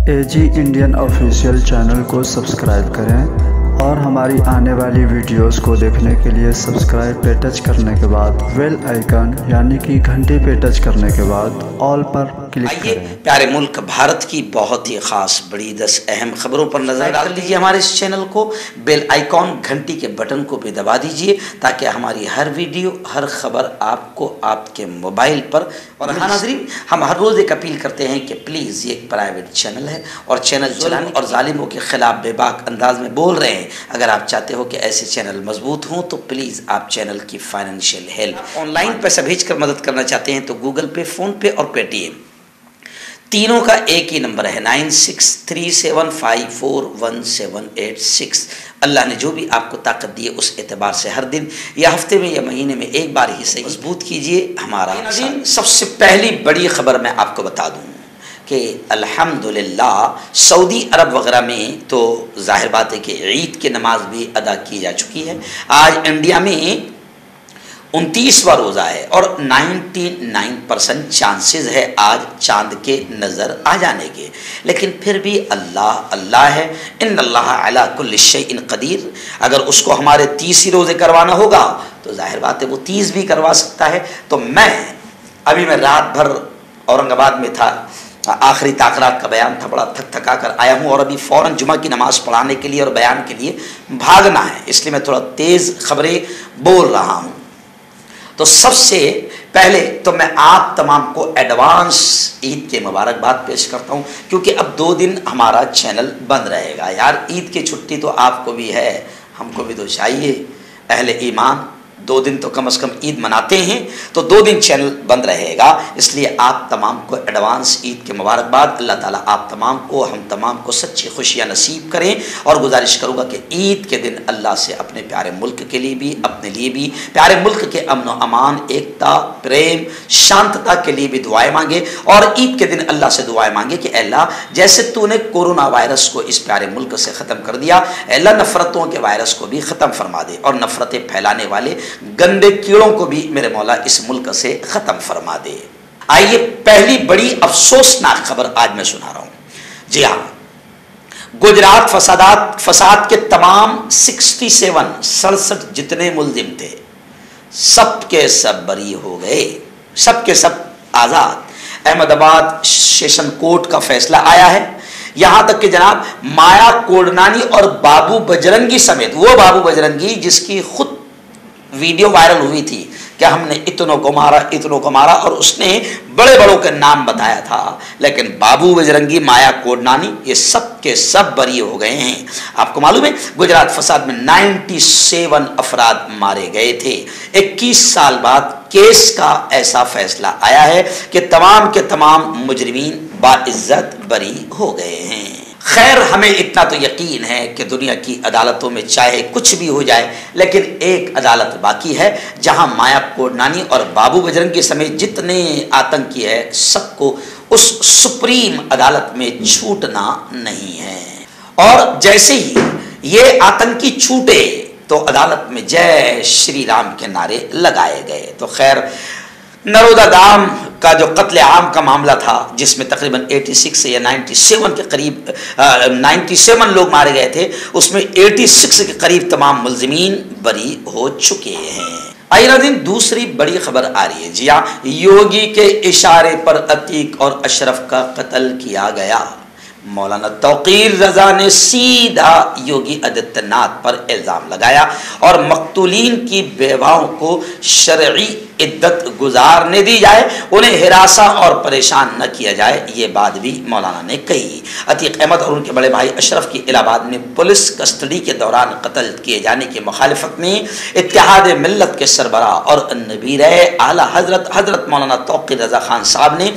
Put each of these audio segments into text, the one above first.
AG Indian official channel को subscribe करें और हमारी आने वाली वीडियोस को देखने के लिए सब्सक्राइब पे टच करने के बाद बेल आइकन यानी कि घंटे पे टच करने के बाद ऑल पर क्लिक करें। प्यारे मुल्क भारत की बहुत ही खास बड़ी 10 अहम खबरों पर नजर डाल लीजिए। हमारे इस चैनल को बेल आइकॉन घंटी के बटन को भी दबा दीजिए ताकि हमारी हर वीडियो हर खबर आपको आपके मोबाइल पर। और हाँ नाज़रीन, हम हर रोज़ एक अपील करते हैं कि प्लीज़ ये एक प्राइवेट चैनल है और चैनल चलाने और जालिमों के खिलाफ बेबाक अंदाज में बोल रहे हैं। अगर आप चाहते हो कि ऐसे चैनल मजबूत हों तो प्लीज़ आप चैनल की फाइनेंशियल हेल्प ऑनलाइन पैसा भेजकर मदद करना चाहते हैं तो गूगल पे, फ़ोन पे और पेटीएम तीनों का एक ही नंबर है 9637541786। अल्लाह ने जो भी आपको ताकत दी है उस एतबार से हर दिन या हफ्ते में या महीने में एक बार ही सही मजबूत कीजिए हमारा। सबसे पहली बड़ी खबर मैं आपको बता दूं कि अल्हम्दुलिल्लाह सऊदी अरब वगैरह में तो जाहिर बात है कि ईद की नमाज भी अदा की जा चुकी है। आज इंडिया में 29वां रोज़ा है और 99% चांसेस है आज चांद के नज़र आ जाने के, लेकिन फिर भी अल्लाह है। इन्नल्लाह अला कुल्लि शैइन क़दीर। अगर उसको हमारे 30 ही रोज़े करवाना होगा तो जाहिर बात है वो 30 भी करवा सकता है। तो मैं रात भर औरंगाबाद में था, आखिरी ताकरात का बयान था, बड़ा थका कर आया हूँ और अभी फ़ौरन जुमा की नमाज़ पढ़ाने के लिए और बयान के लिए भागना है, इसलिए मैं थोड़ा तेज़ खबरें बोल रहा हूँ। तो सबसे पहले तो मैं आप तमाम को एडवांस ईद के मुबारकबाद पेश करता हूँ, क्योंकि अब 2 दिन हमारा चैनल बंद रहेगा। यार ईद की छुट्टी तो आपको भी है, हमको भी तो चाहिए। अहले ईमान 2 दिन तो कम से कम ईद मनाते हैं, तो 2 दिन चैनल बंद रहेगा। इसलिए आप तमाम को एडवांस ईद के मुबारकबाद। अल्लाह ताला आप तमाम को, हम तमाम को सच्ची खुशियाँ नसीब करें। और गुजारिश करूँगा कि ईद के दिन अल्लाह से अपने प्यारे मुल्क के लिए भी, अपने लिए भी, प्यारे मुल्क के अमन व अमान, एकता, प्रेम, शांतता के लिए भी दुआएं मांगे। और ईद के दिन अल्लाह से दुआएं मांगे कि अल्लाह जैसे तूने कोरोना वायरस को इस प्यारे मुल्क से ख़त्म कर दिया, अल्लाह नफ़रतों के वायरस को भी ख़त्म फरमा दे और नफ़रतें फैलाने वाले गंदे कीड़ों को भी मेरे मौला इस मुल्क से ख़त्म फरमा दे। आइए पहली बड़ी अफसोसनाक खबर आज मैं सुना रहा हूँ। जी हाँ, गुजरात फसाद के तमाम 67 जितने मुल्जिम थे सब के सब बरी हो गए, सब के सब आज़ाद। अहमदाबाद सेशन कोर्ट का फैसला आया है। यहाँ तक कि जनाब माया कोडनानी और बाबू बजरंगी समेत, वो बाबू बजरंगी जिसकी खुद वीडियो वायरल हुई थी कि हमने इतनों को मारा और उसने बड़े बड़ों के नाम बताया था, लेकिन बाबू बजरंगी, माया कोडनानी, ये सब के सब बरी हो गए हैं। आपको मालूम है गुजरात फसाद में 97 अफराद मारे गए थे। 21 साल बाद केस का ऐसा फैसला आया है कि तमाम के तमाम मुजरिमीन बाइज्जत बरी हो गए हैं। खैर, हमें इतना तो यकीन है कि दुनिया की अदालतों में चाहे कुछ भी हो जाए, लेकिन एक अदालत बाकी है जहां माया कोडनानी और बाबू बजरंगी समेत जितने आतंकी है सबको उस सुप्रीम अदालत में छूटना नहीं है। और जैसे ही ये आतंकी छूटे तो अदालत में जय श्री राम के नारे लगाए गए। तो खैर, नरोदा गांव का जो कत्ले आम का मामला था जिसमें तकरीबन 86 या 97 के करीब 97 लोग मारे गए थे, उसमें 86 के करीब तमाम मुल्जिमीन बरी हो चुके हैं। आइए दिन दूसरी बड़ी खबर आ रही है। जी हाँ, योगी के इशारे पर अतीक और अशरफ का कत्ल किया गया। मौलाना तौकीर रजा ने सीधा योगी आदित्यनाथ पर इल्ज़ाम लगाया और मकतूलीन की बेवाओं को शरई इद्दत गुजारने दी जाए, उन्हें हिरासा और परेशान न किया जाए, ये बात भी मौलाना ने कही। अतीक अहमद और उनके बड़े भाई अशरफ की इलाहाबाद में पुलिस कस्टडी के दौरान कत्ल किए जाने की मुखालिफत में इत्तेहाद मिल्लत के सरबराह और नबीर आला हजरत मौलाना तौकीर रजा खान साहब ने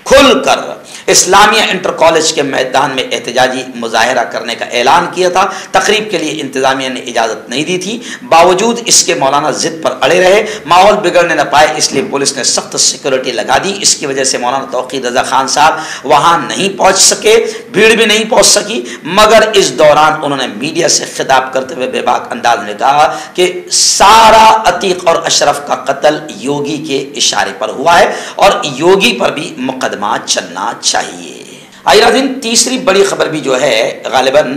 खुलकर इस्लामिया इंटर कॉलेज के मैदान में एहतजाजी मुजाहरा करने का ऐलान किया था। तकरीब के लिए इंतजामिया ने इजाज़त नहीं दी थी, बावजूद इसके मौलाना जिद पर अड़े रहे। माहौल बिगड़ने न पाए इसलिए पुलिस ने सख्त सिक्योरिटी लगा दी। इसकी वजह से मौलाना तौकीर रजा खान साहब वहाँ नहीं पहुँच सके, भीड़ भी नहीं पहुँच सकी। मगर इस दौरान उन्होंने मीडिया से खिताब करते हुए बेबाक अंदाज में कहा कि सारा अतीक और अशरफ का कत्ल योगी के इशारे पर हुआ है और योगी पर भी मुकदमा चलना चाहिए। आइए नाज़रीन, तीसरी बड़ी खबर भी जो है, गालिबन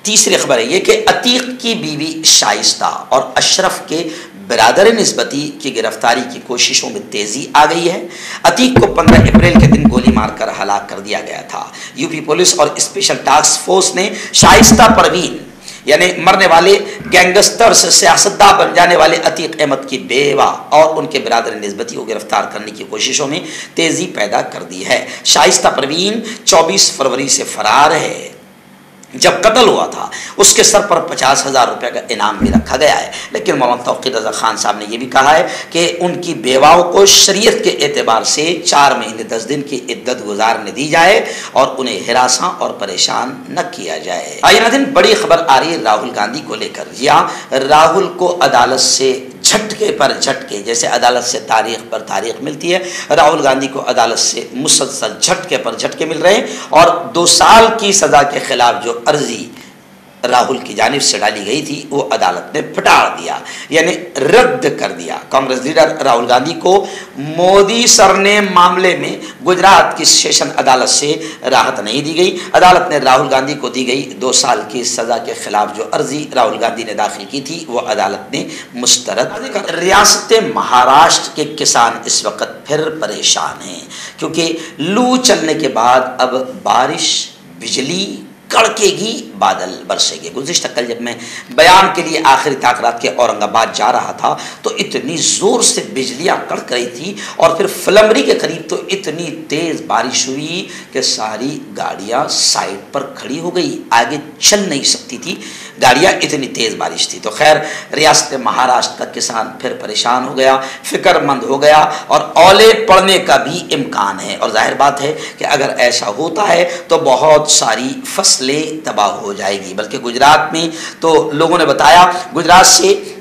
तीसरी खबर है ये कि अतीक की बीवी शाइस्ता और अशरफ के बिरादर निस्बती की गिरफ्तारी की कोशिशों में तेजी आ गई है। अतीक को 15 अप्रैल के दिन गोली मारकर हलाक कर दिया गया था। यूपी पुलिस और स्पेशल टास्क फोर्स ने शाइस्ता परवीन यानी मरने वाले गैंगस्टर से सियासतदान बन जाने वाले अतीक अहमद की बेवा और उनके बिरादर निस्बती को गिरफ्तार करने की कोशिशों में तेजी पैदा कर दी है। शाइस्ता परवीन 24 फरवरी से फरार है। जब कत्ल हुआ था उसके सर पर 50,000 रुपये का इनाम भी रखा गया है। लेकिन मौलाना तौक़ीर रज़ा खान साहब ने यह भी कहा है कि उनकी बेवाओं को शरीयत के एतबार से 4 महीने 10 दिन की इद्दत गुजारने दी जाए और उन्हें हिरासा और परेशान न किया जाए। आइए नाज़रीन, बड़ी खबर आ रही है राहुल गांधी को लेकर। जी हाँ, राहुल को अदालत से झटके पर झटके, जैसे अदालत से तारीख पर तारीख मिलती है, राहुल गांधी को अदालत से मुसलसल झटके पर झटके मिल रहे हैं और 2 साल की सज़ा के खिलाफ जो अर्जी राहुल की जानिब से डाली गई थी वो अदालत ने फटाड़ दिया, यानी रद्द कर दिया। कांग्रेस लीडर राहुल गांधी को मोदी सर ने मामले में गुजरात की सेशन अदालत से राहत नहीं दी गई। अदालत ने राहुल गांधी को दी गई 2 साल की सज़ा के खिलाफ जो अर्जी राहुल गांधी ने दाखिल की थी वो अदालत ने मुस्तरद कर। रियासत महाराष्ट्र के किसान इस वक्त फिर परेशान हैं क्योंकि लू चलने के बाद अब बारिश, बिजली कड़केगी, बादल बरसेंगे। गुज़िश्ता कल जब मैं बयान के लिए आखिरी ताक़रात के औरंगाबाद जा रहा था तो इतनी ज़ोर से बिजलियाँ कड़क रही थी और फिर फलमरी के करीब तो इतनी तेज़ बारिश हुई कि सारी गाड़ियाँ साइड पर खड़ी हो गई, आगे चल नहीं सकती थी गाड़ियाँ, इतनी तेज़ बारिश थी। तो खैर रियासत महाराष्ट्र का किसान फिर परेशान हो गया, फ़िक्रमंद हो गया और ओले पड़ने का भी इम्कान है। और जाहिर बात है कि अगर ऐसा होता है तो बहुत सारी फसलें तबाह हो जाएगी। बल्कि गुजरात में तो लोगों ने बताया, गुजरात से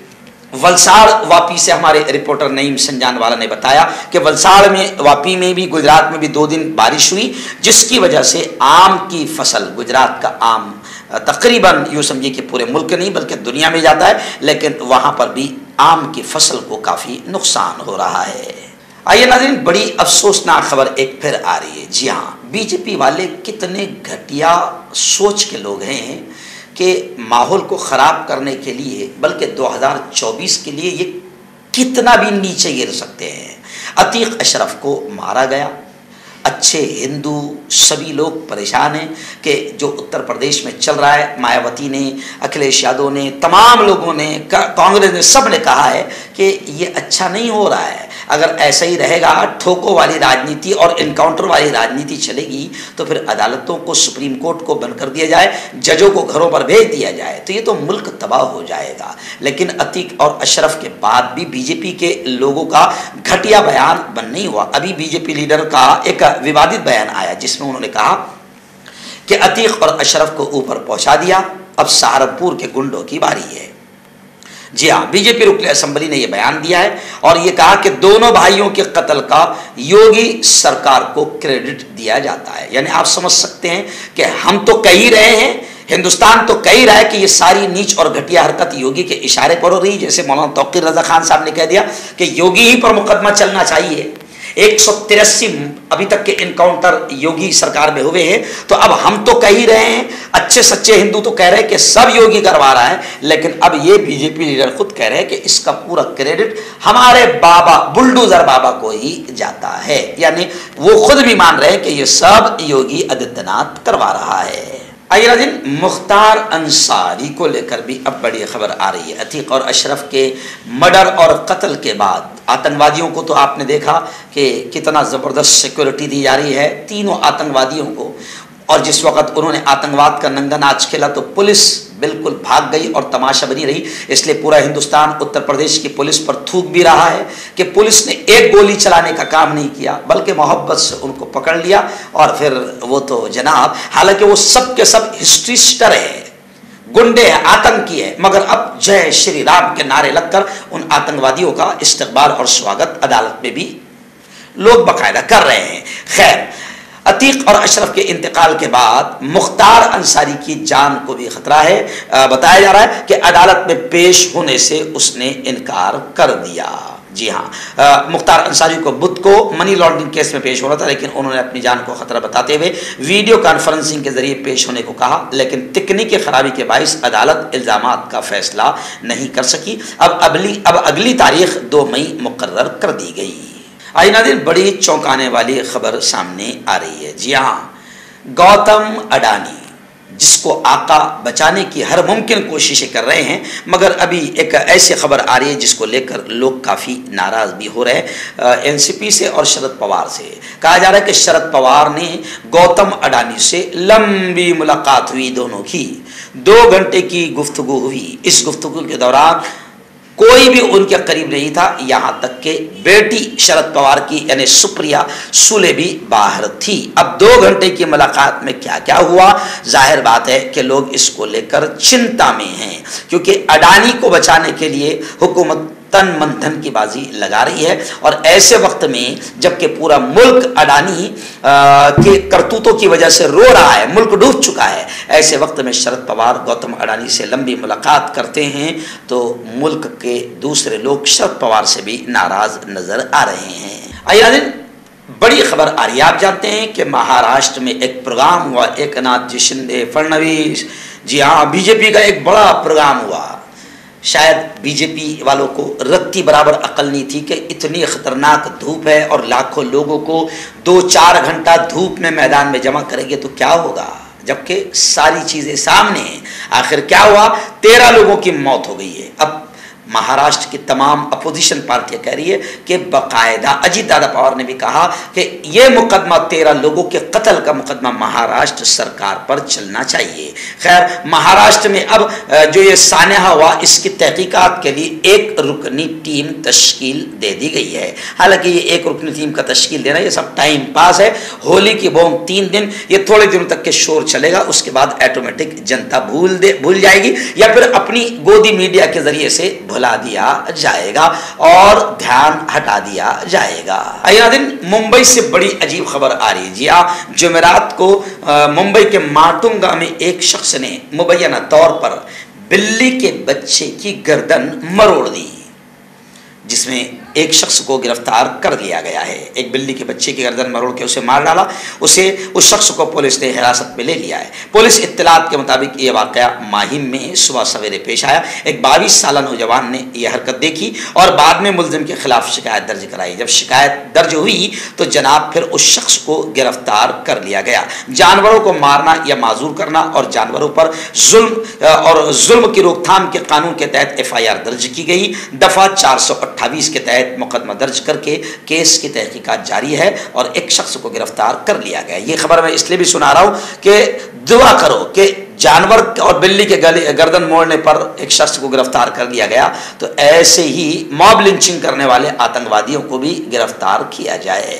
वलसाड़ वापी से हमारे रिपोर्टर नईम संजान वाला ने बताया कि वलसाड़ में, वापी में भी, गुजरात में भी 2 दिन बारिश हुई जिसकी वजह से आम की फसल, गुजरात का आम तकरीबन यूँ समझिए कि पूरे मुल्क नहीं बल्कि दुनिया में जाता है, लेकिन वहाँ पर भी आम की फसल को काफ़ी नुकसान हो रहा है। आइए नाज़रीन, बड़ी अफसोसनाक खबर एक फिर आ रही है। जी हाँ, बीजेपी वाले कितने घटिया सोच के लोग हैं कि माहौल को ख़राब करने के लिए, बल्कि 2024 के लिए ये कितना भी नीचे गिर सकते हैं। अतीक अशरफ को मारा गया, अच्छे हिंदू सभी लोग परेशान हैं कि जो उत्तर प्रदेश में चल रहा है, मायावती ने, अखिलेश यादव ने, तमाम लोगों ने, कांग्रेस ने, सब ने कहा है कि ये अच्छा नहीं हो रहा है। अगर ऐसा ही रहेगा, ठोकों वाली राजनीति और इनकाउंटर वाली राजनीति चलेगी तो फिर अदालतों को, सुप्रीम कोर्ट को बंद कर दिया जाए, जजों को घरों पर भेज दिया जाए तो ये तो मुल्क तबाह हो जाएगा। लेकिन अतीक और अशरफ के बाद भी बीजेपी के लोगों का घटिया बयान बंद नहीं हुआ। अभी बीजेपी लीडर का एक विवादित बयान आया जिसमें उन्होंने कहा कि अतीक और अशरफ को ऊपर पहुंचा दिया, अब सहारनपुर के गुंडों की बारी है। जी हाँ, बीजेपी रुकन असेंबली ने यह बयान दिया है और ये कहा कि दोनों भाइयों के कत्ल का योगी सरकार को क्रेडिट दिया जाता है। यानी आप समझ सकते हैं कि हम तो कह ही रहे हैं, हिंदुस्तान तो कह ही रहा है कि ये सारी नीच और घटिया हरकत योगी के इशारे पर हो रही है। जैसे मौलाना तौक़ीर रज़ा खान साहब ने कह दिया कि योगी ही पर मुकदमा चलना चाहिए। 183 अभी तक के इनकाउंटर योगी सरकार में हुए हैं, तो अब हम तो कह ही रहे हैं, अच्छे सच्चे हिंदू तो कह रहे हैं कि सब योगी करवा रहा है, लेकिन अब ये बीजेपी लीडर खुद कह रहे हैं कि इसका पूरा क्रेडिट हमारे बाबा, बुलडोजर बाबा को ही जाता है। यानी वो खुद भी मान रहे हैं कि ये सब योगी आदित्यनाथ करवा रहा है। आइए नाज़रीन, मुख्तार अंसारी को लेकर भी अब बड़ी खबर आ रही है। अतीक और अशरफ के मर्डर और कत्ल के बाद आतंकवादियों को तो आपने देखा कि कितना ज़बरदस्त सिक्योरिटी दी जा रही है तीनों आतंकवादियों को, और जिस वक्त उन्होंने आतंकवाद का नंगा नाच खेला तो पुलिस बिल्कुल भाग गई और तमाशा बनी रही। इसलिए पूरा हिंदुस्तान उत्तर प्रदेश की पुलिस पर थूक भी रहा है कि पुलिस ने एक गोली चलाने का काम नहीं किया, बल्कि मोहब्बत से उनको पकड़ लिया और फिर वो तो जनाब, हालांकि वो सब के सब हिस्ट्रीस्टर है, गुंडे हैं, आतंकी है, मगर अब जय श्री राम के नारे लगकर उन आतंकवादियों का इस्तकबाल और स्वागत अदालत में भी लोग बाकायदा कर रहे हैं। खैर, अतीक और अशरफ के इंतकाल के बाद मुख्तार अंसारी की जान को भी खतरा है। बताया जा रहा है कि अदालत में पेश होने से उसने इनकार कर दिया। جی ہاں، مختار انصاری کو بدھ کو منی لانڈرنگ کیس میں پیش ہونا تھا، لیکن انہوں نے اپنی جان کو خطرہ بتاتے ہوئے ویڈیو کانفرنسنگ کے ذریعے پیش ہونے کو کہا، لیکن تکنیکی خرابی کے باعث عدالت الزامات کا فیصلہ نہیں کر سکی۔ اب اگلی تاریخ 2 مئی مقرر کر دی گئی۔ آئیے ناظرین، بڑی چونکانے والی خبر سامنے آ رہی ہے۔ جی ہاں، گوتم اڈانی جس کو آقا بچانے کی ہر ممکن کوششیں کر رہے ہیں، مگر ابھی ایک ایسی خبر آ رہی ہے جس کو لے کر لوگ کافی ناراض بھی ہو رہے ہیں۔ این سی پی سے اور شرد پوار سے کہا جا رہا ہے کہ شرد پوار نے گوتم اڈانی سے لمبی ملاقات ہوئی، دونوں کی 2 گھنٹے کی گفتگو ہوئی۔ اس گفتگو کے دوران کوئی بھی ان کے قریب نہیں تھا، یہاں تک کہ بیٹی شرد پوار کی یعنی سپریا سولے بھی باہر تھی۔ اب 2 گھنٹے کی ملاقات میں کیا کیا ہوا، ظاہر بات ہے کہ لوگ اس کو لے کر چنتا میں ہیں، کیونکہ اڈانی کو بچانے کے لیے حکومت تن من دھن کی بازی لگا رہی ہے، اور ایسے وقت میں جبکہ پورا ملک اڈانی کے کرتوتوں کی وجہ سے رو رہا ہے، ملک ڈوب چکا ہے، ایسے وقت میں شرد پوار گوتم اڈانی سے لمبی ملاقات کرتے ہیں تو ملک کے دوسرے لوگ شرد پوار سے بھی ناراض نظر آ رہے ہیں۔ آئیے بڑی خبر آ رہی ہے، آپ جانتے ہیں کہ مہاراشٹر میں ایک پروگرام ہوا، ایک ناتھ جی شندے فڑنویس، جی ہاں بی جے پی کا ایک بڑا پروگرام ہوا۔ شاید بی جے پی والوں کو رتی برابر عقل نہیں تھی کہ اتنی خطرناک دھوپ ہے اور لاکھوں لوگوں کو 2-4 گھنٹہ دھوپ میں میدان میں جمع کریں گے تو کیا ہوگا، جبکہ ساری چیزیں سامنے ہیں۔ آخر کیا ہوا، 13 لوگوں کی موت ہو گئی ہے۔ اب مہاراشٹر کی تمام اپوزیشن پارٹیاں کہہ رہی ہے کہ باقاعدہ اجیت دادا پوار نے بھی کہا کہ یہ مقدمہ 13 لوگوں کے قتل کا مقدمہ مہاراشٹر سرکار پر چلنا چاہیے۔ خیر، مہاراشٹر میں اب جو یہ سانحہ ہوا اس کی تحقیقات کے لیے 1 رکنی ٹیم تشکیل دے دی گئی ہے۔ حالانکہ یہ 1 رکنی ٹیم کا تشکیل دینا یہ سب ٹائم پاس ہے، ہولی کی بوم 3 دن، یہ تھوڑے دنوں تک کے شور چلے گا، اس کے بعد آٹومیٹک جنتا بھول جائے گی یا پھر اپنی گودی میڈیا کے ذریعے سے بھلا دیا جائے گا اور دھیان ہٹا دیا جائے گا۔ ممبئی سے بڑی عجیب خبر آ رہی ہے۔ جی ہاں، جمعرات کو ممبئی کے ماٹونگا میں ایک شخص نے مبینہ طور پر بلی کے بچے کی گردن مروڑ دی، جس میں ایک شخص کو گرفتار کر لیا گیا ہے۔ ایک بلی کے بچے کی گردن مروڑ کے اسے مار ڈالا، اس شخص کو پولیس نے حراست میں لے لیا ہے۔ پولیس اطلاعات کے مطابق یہ واقعہ ماہم میں صبح سویرے پیش آیا۔ ایک 22 سالہ نوجوان نے یہ حرکت دیکھی اور بعد میں ملزم کے خلاف شکایت درج کرائی۔ جب شکایت درج ہوئی تو جناب پھر اس شخص کو گرفتار کر لیا گیا۔ جانوروں کو مارنا یا معذور کرنا اور جانوروں پر ظلم کی روک تھام کے قانون کے تحت FIR درج کی گئی۔ دفعہ 428 کے تحت مقدمہ درج کر کے کیس کی تحقیقات جاری ہے اور ایک شخص کو گرفتار کر لیا گیا۔ یہ خبر میں اس لیے بھی سنا رہا ہوں کہ دعا کرو کہ جانور اور بلی کے گردن موڑنے پر ایک شخص کو گرفتار کر لیا گیا تو ایسے ہی موب لنچنگ کرنے والے آتنکوادیوں کو بھی گرفتار کیا جائے۔